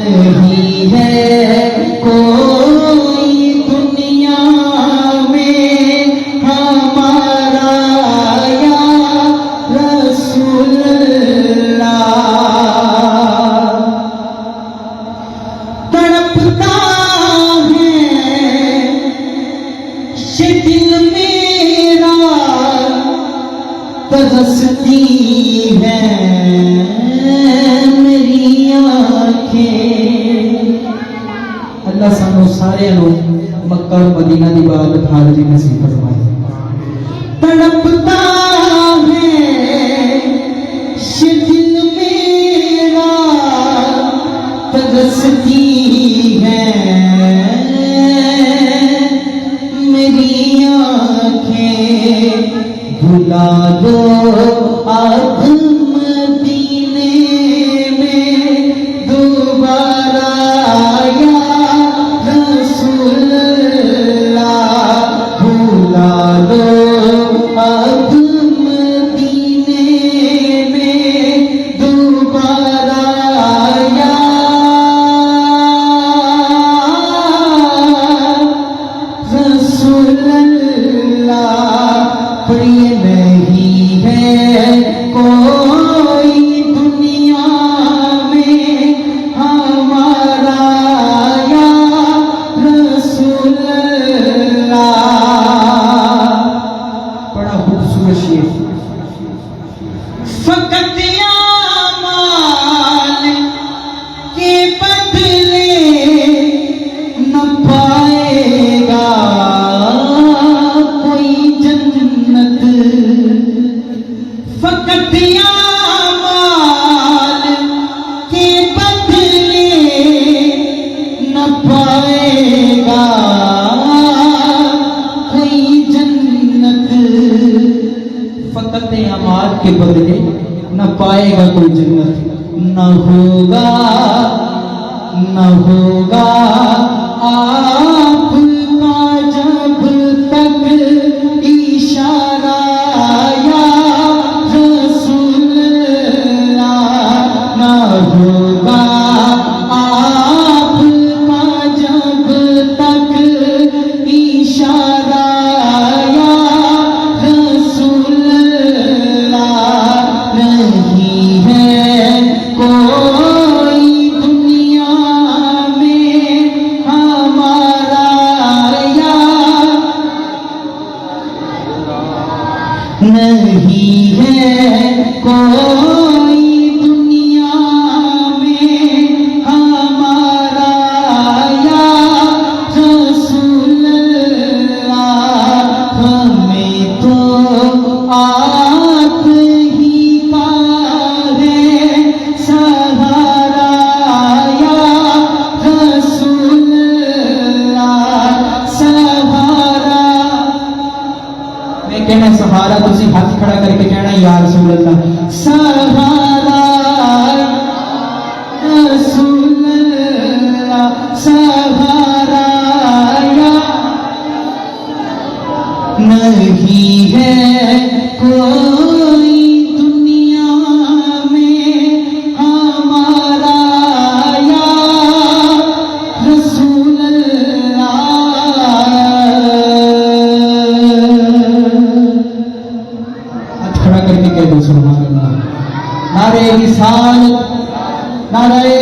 नहीं है कोई दुनिया में हमारा या रसूल अल्लाह। तड़पता है ये दिल मेरा, तरसती है मेरी आंखें। अल्लाह सानू सारे मक्का और मदीना दी बात हाज़री नसीब फरमाए। तड़पता है ये दिल मेरा, तरसती है मेरी आंखें। भुला दो अब मदीने में दोबारा या रसूल अल्लाह। भुला दो अब मदीने में दोबारा या रसूल अल्लाह। प्रिय नहीं है कोई दुनिया में हमारा या रसूल अल्लाह। बड़ा खूबसूरत शेर। फकत आमाल के बदले न पाएगा फकत आमाल के बदले न पाएगा कोई जन्नत। फकत आमाल के बदले न पाएगा कोई जन्नत। न होगा आपका जब तक इशारा या होगा आपका जब तक इशारा या रसूल अल्लाह। नहीं है कोई दुनिया में हमारा या नहीं है कोई कहना सहारा। तुसी हाथ खड़ा करके कहना या रसूल अल्लाह। सहारा रसूल अल्लाह, सहारा या नहीं है कोई दुनिया में हमारा या रसूल अल्लाह। करके कह दो सुभान अल्लाह। नारे रिसालत, नारे